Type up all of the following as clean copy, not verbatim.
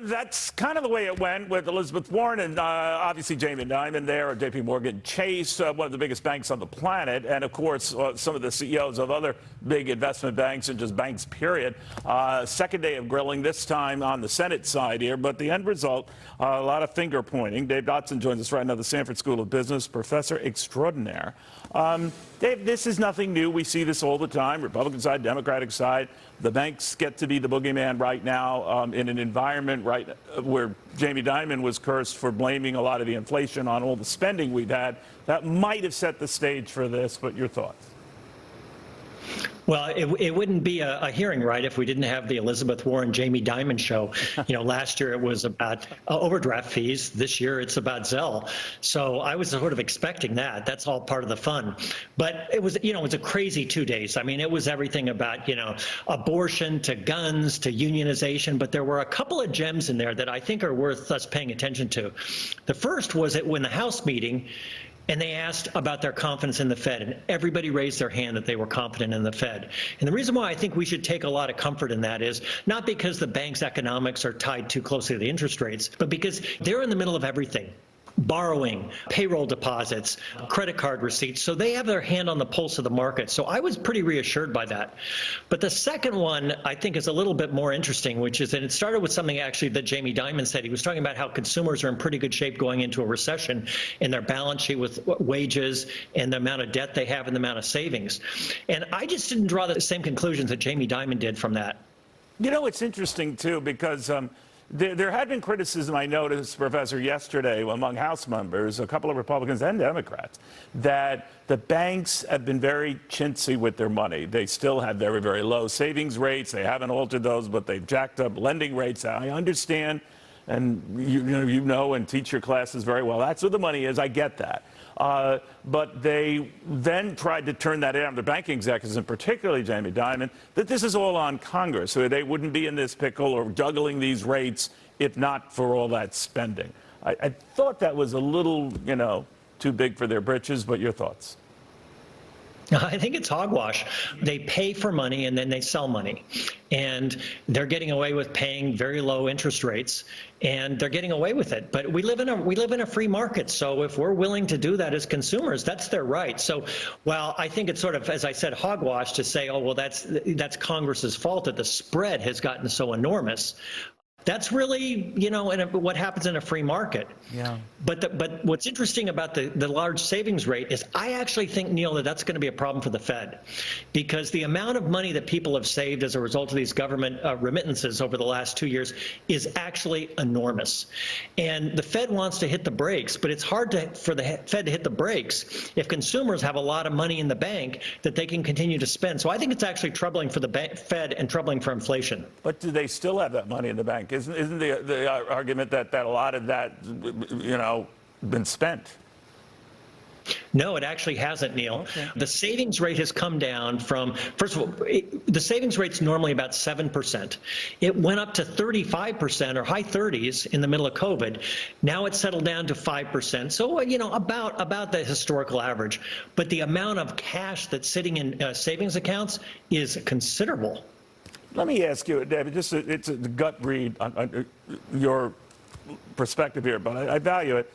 That's kind of the way it went with Elizabeth Warren and obviously Jamie Dimon there, or J.P. Morgan Chase, one of the biggest banks on the planet, and of course some of the CEOs of other big investment banks and just banks, period. Second day of grilling, this time on the Senate side here, but the end result, a lot of finger pointing. Dave Dodson joins us right now, the Stanford School of Business professor extraordinaire. Dave, this is nothing new. We see this all the time, Republican side, Democratic side. The banks get to be the boogeyman right now in an environment where Jamie Dimon was cursed for blaming a lot of the inflation on all the spending we've had. That might have set the stage for this, but your thoughts? Well, it wouldn't be a hearing right if we didn't have the Elizabeth Warren, Jamie Dimon show. Last year it was about overdraft fees. This year it's about Zelle. So I was sort of expecting that. That's all part of the fun. But it was, it was a crazy 2 days. I mean, it was everything about, abortion to guns to unionization. But there were a couple of gems in there that I think are worth us paying attention to. The first was that when the House meeting, and they asked about their confidence in the Fed, and everybody raised their hand that they were confident in the Fed. And the reason why I think we should take a lot of comfort in that is not because the bank's economics are tied too closely to the interest rates, but because they're in the middle of everything. Borrowing, payroll deposits, credit card receipts. So they have their hand on the pulse of the market. So I was pretty reassured by that. But the second one I think is a little bit more interesting, which is, and it started with something actually that Jamie Dimon said. He was talking about how consumers are in pretty good shape going into a recession in their balance sheet with wages and the amount of debt they have and the amount of savings. And I just didn't draw the same conclusions that Jamie Dimon did from that. It's interesting, too, because there had been criticism, I noticed, Professor, yesterday among House members, a couple of Republicans and Democrats, that the banks have been very chintzy with their money. They still have very, very low savings rates. They haven't altered those, but they've jacked up lending rates. I understand, and you know and teach your classes very well. That's where the money is. I get that. But they then tried to turn that on, the banking executives, and particularly Jamie Dimon, that this is all on Congress, so they wouldn't be in this pickle or juggling these rates if not for all that spending. I thought that was a little, too big for their britches, but your thoughts? I think it's hogwash. They pay for money and then they sell money. And they're getting away with paying very low interest rates, and they're getting away with it. But we live in a free market. So if we're willing to do that as consumers, that's their right. So while I think it's sort of, as I said, hogwash to say, oh, well, that's Congress's fault that the spread has gotten so enormous. That's really, what happens in a free market. Yeah. But what's interesting about the large savings rate is I actually think, Neil, that's going to be a problem for the Fed, because the amount of money that people have saved as a result of these government remittances over the last 2 years is actually enormous. And the Fed wants to hit the brakes, but it's hard for the Fed to hit the brakes if consumers have a lot of money in the bank that they can continue to spend. So I think it's actually troubling for the Fed and troubling for inflation. But do they still have that money in the bank? Isn't the argument that a lot of that, been spent? No, it actually hasn't, Neil. Okay. The savings rate has come down from, first of all, the savings rate's normally about 7%. It went up to 35% or high 30s in the middle of COVID. Now it's settled down to 5%. So, about the historical average. But the amount of cash that's sitting in savings accounts is considerable. Let me ask you, David, it's a gut read on your perspective here, but I value it.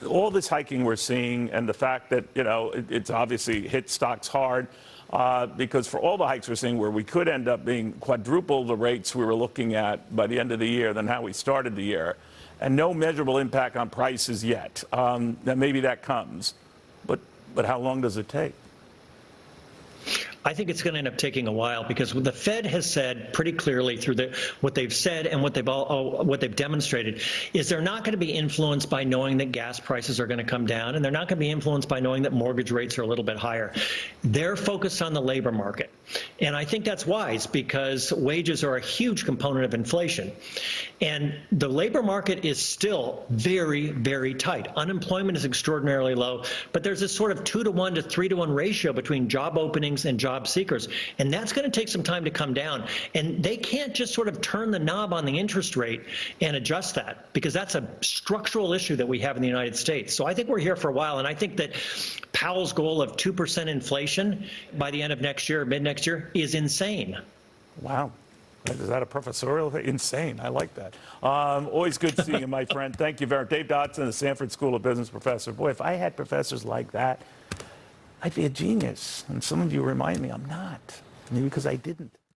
All this hiking we're seeing and the fact that, it's obviously hit stocks hard because for all the hikes we're seeing where we could end up being quadruple the rates we were looking at by the end of the year than how we started the year, and no measurable impact on prices yet. That maybe that comes, but how long does it take? I think it's going to end up taking a while, because the Fed has said pretty clearly through what they've said and what they've demonstrated is they're not going to be influenced by knowing that gas prices are going to come down, and they're not going to be influenced by knowing that mortgage rates are a little bit higher. They're focused on the labor market. And I think that's wise, because wages are a huge component of inflation. And the labor market is still very, very tight. Unemployment is extraordinarily low, but there's this sort of 2-to-1 to 3-to-1 ratio between job openings and job seekers. And that's going to take some time to come down. And they can't just sort of turn the knob on the interest rate and adjust that, because that's a structural issue that we have in the United States. So I think we're here for a while. And I think that Powell's goal of 2% inflation by the end of next year, mid next year, is insane. Wow. Is that a professorial thing? Insane. I like that. Always good seeing you, my friend. Thank you very much. Dave Dodson, the Stanford School of Business professor. Boy, if I had professors like that, I'd be a genius. And some of you remind me I'm not, maybe because I didn't.